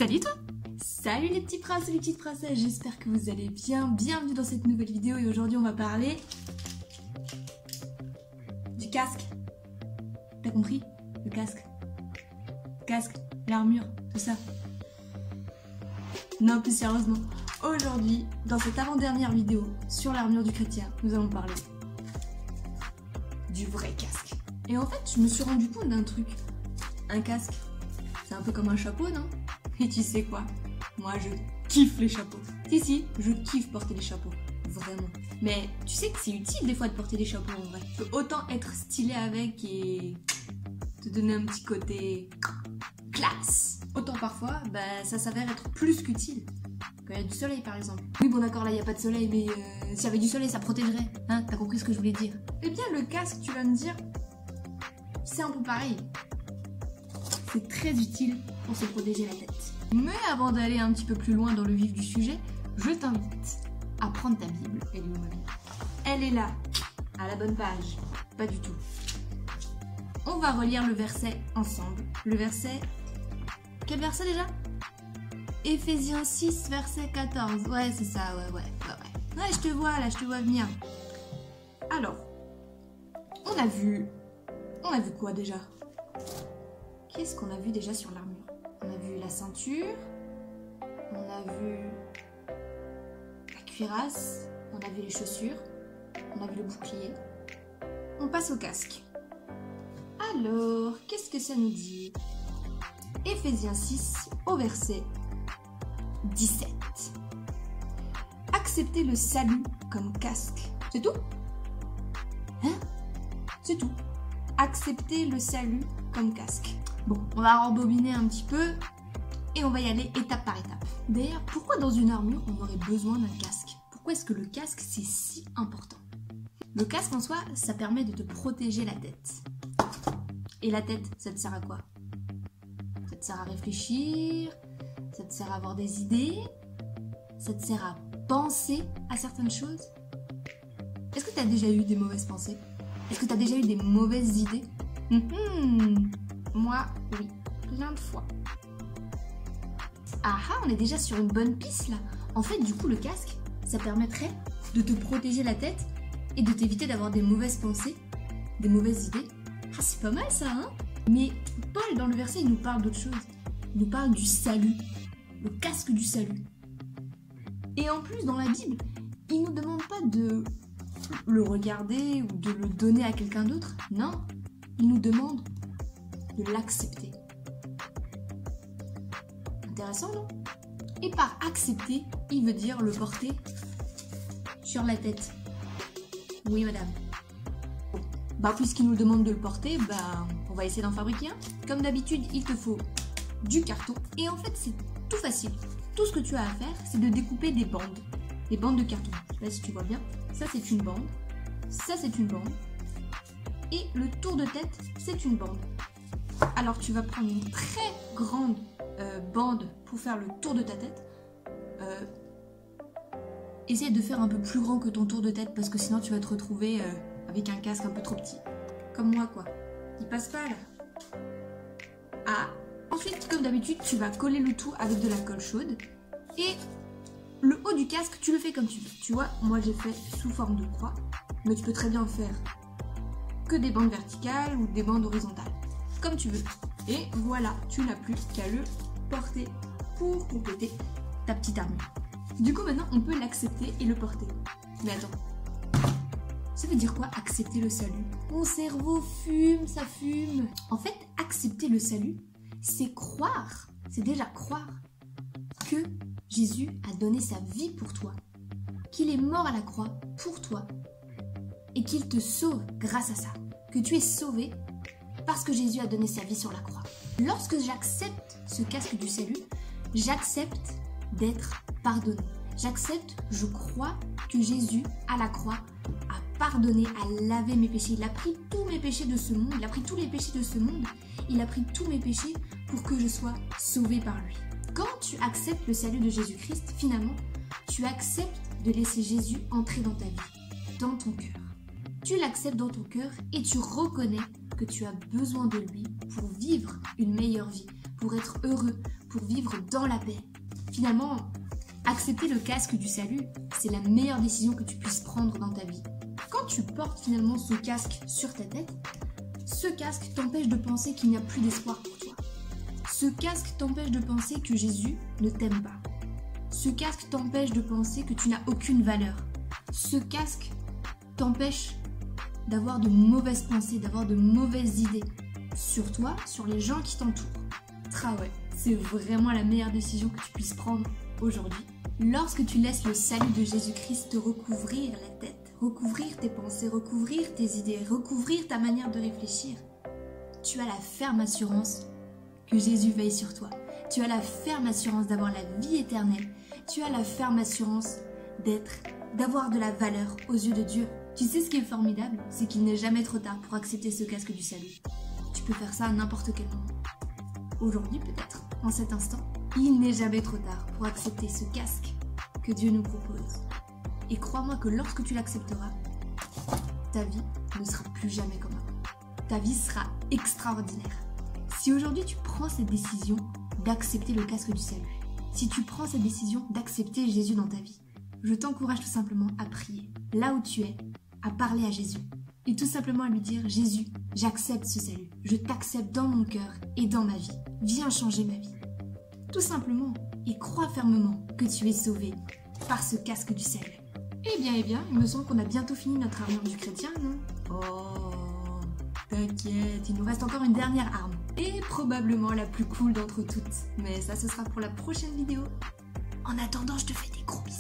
Salut toi! Salut les petits princes et les petites princesses, j'espère que vous allez bien. Bienvenue dans cette nouvelle vidéo et aujourd'hui on va parler du casque. T'as compris? Le casque. Le casque, l'armure, tout ça. Non, plus sérieusement, aujourd'hui, dans cette avant-dernière vidéo sur l'armure du chrétien, nous allons parler du vrai casque. Et en fait, je me suis rendu compte d'un truc. Un casque, c'est un peu comme un chapeau, non? Et tu sais quoi? Moi, je kiffe les chapeaux. Si, je kiffe porter les chapeaux. Vraiment. Mais tu sais que c'est utile des fois de porter des chapeaux en vrai. Tu peux autant être stylé avec et te donner un petit côté classe. Autant parfois, ça s'avère être plus qu'utile. Quand il y a du soleil par exemple. Oui bon d'accord, là il n'y a pas de soleil, mais s'il y avait du soleil ça protégerait. Hein, t'as compris ce que je voulais dire? Eh bien le casque, tu vas me dire, c'est un peu pareil. C'est très utile pour se protéger la tête. Mais avant d'aller un petit peu plus loin dans le vif du sujet, je t'invite à prendre ta Bible. Elle est où ma Bible? Elle est là, à la bonne page. Pas du tout. On va relire le verset ensemble. Le verset... Quel verset déjà? Éphésiens 6, verset 14. Ouais, c'est ça, ouais. Ouais, je te vois là, je te vois venir. Alors, on a vu quoi déjà? Qu'est-ce qu'on a vu déjà sur l'armure? On a vu la ceinture, on a vu la cuirasse, on a vu les chaussures, on a vu le bouclier. On passe au casque. Alors, qu'est-ce que ça nous dit? Éphésiens 6 au verset 17. Acceptez le salut comme casque. C'est tout? Hein? C'est tout. Acceptez le salut comme casque. Bon, on va rembobiner un petit peu et on va y aller étape par étape. D'ailleurs, pourquoi dans une armure on aurait besoin d'un casque? Pourquoi est-ce que le casque c'est si important? Le casque en soi, ça permet de te protéger la tête. Et la tête, ça te sert à quoi? Ça te sert à réfléchir, ça te sert à avoir des idées, ça te sert à penser à certaines choses. Est-ce que tu as déjà eu des mauvaises pensées? Est-ce que tu as déjà eu des mauvaises idées? Moi, oui, plein de fois. Ah, on est déjà sur une bonne piste là. En fait, du coup, le casque, ça permettrait de te protéger la tête et de t'éviter d'avoir des mauvaises pensées, des mauvaises idées. Ah, c'est pas mal ça, hein? Mais Paul, dans le verset, il nous parle d'autre chose. Il nous parle du salut, le casque du salut. Et en plus, dans la Bible, il nous demande pas de le regarder ou de le donner à quelqu'un d'autre. Non, il nous demande de l'accepter. Intéressant, non? Et par accepter, il veut dire le porter sur la tête. Oui, madame. Puisqu'il nous demande de le porter, on va essayer d'en fabriquer un. Comme d'habitude, il te faut du carton. Et en fait, c'est tout facile. Tout ce que tu as à faire, c'est de découper des bandes. Des bandes de carton. Je sais pas si tu vois bien. Ça, c'est une bande. Ça, c'est une bande. Et le tour de tête, c'est une bande. Alors, tu vas prendre une très grande bande pour faire le tour de ta tête. Essaye de faire un peu plus grand que ton tour de tête parce que sinon, tu vas te retrouver avec un casque un peu trop petit. Comme moi, quoi. Il passe pas, là. Ah. Ensuite, comme d'habitude, tu vas coller le tout avec de la colle chaude. Et le haut du casque, tu le fais comme tu veux. Tu vois, moi, j'ai fait sous forme de croix. Mais tu peux très bien faire que des bandes verticales ou des bandes horizontales. Comme tu veux. Et voilà, tu n'as plus qu'à le porter pour compléter ta petite armure. Du coup, maintenant, on peut l'accepter et le porter. Mais attends. Ça veut dire quoi, accepter le salut? Mon cerveau fume, ça fume. En fait, accepter le salut, c'est croire. C'est déjà croire que Jésus a donné sa vie pour toi. Qu'il est mort à la croix pour toi. Et qu'il te sauve grâce à ça. Que tu es sauvé parce que Jésus a donné sa vie sur la croix. Lorsque j'accepte ce casque du salut, j'accepte d'être pardonné. J'accepte, je crois que Jésus, à la croix, a pardonné, a lavé mes péchés. Il a pris tous mes péchés de ce monde, il a pris tous les péchés de ce monde, il a pris tous mes péchés pour que je sois sauvée par lui. Quand tu acceptes le salut de Jésus-Christ, finalement, tu acceptes de laisser Jésus entrer dans ta vie, dans ton cœur. Tu l'acceptes dans ton cœur et tu reconnais que tu as besoin de lui pour vivre une meilleure vie, pour être heureux, pour vivre dans la paix. Finalement, accepter le casque du salut, c'est la meilleure décision que tu puisses prendre dans ta vie. Quand tu portes finalement ce casque sur ta tête, ce casque t'empêche de penser qu'il n'y a plus d'espoir pour toi. Ce casque t'empêche de penser que Jésus ne t'aime pas. Ce casque t'empêche de penser que tu n'as aucune valeur. Ce casque t'empêche d'avoir de mauvaises pensées, d'avoir de mauvaises idées sur toi, sur les gens qui t'entourent. Ouais, c'est vraiment la meilleure décision que tu puisses prendre aujourd'hui. Lorsque tu laisses le salut de Jésus-Christ te recouvrir la tête, recouvrir tes pensées, recouvrir tes idées, recouvrir ta manière de réfléchir, tu as la ferme assurance que Jésus veille sur toi. Tu as la ferme assurance d'avoir la vie éternelle. Tu as la ferme assurance d'avoir de la valeur aux yeux de Dieu. Tu sais ce qui est formidable, c'est qu'il n'est jamais trop tard pour accepter ce casque du salut. Tu peux faire ça à n'importe quel moment. Aujourd'hui peut-être, en cet instant, il n'est jamais trop tard pour accepter ce casque que Dieu nous propose. Et crois-moi que lorsque tu l'accepteras, ta vie ne sera plus jamais comme avant. Ta vie sera extraordinaire. Si aujourd'hui tu prends cette décision d'accepter le casque du salut, si tu prends cette décision d'accepter Jésus dans ta vie, je t'encourage tout simplement à prier, là où tu es, à parler à Jésus. Et tout simplement à lui dire « Jésus, j'accepte ce salut, je t'accepte dans mon cœur et dans ma vie, viens changer ma vie. » Tout simplement, et crois fermement que tu es sauvé par ce casque du salut. Eh bien, il me semble qu'on a bientôt fini notre armure du chrétien, non? Oh, t'inquiète, il nous reste encore une dernière arme. Et probablement la plus cool d'entre toutes. Mais ça, ce sera pour la prochaine vidéo. En attendant, je te fais des gros bisous.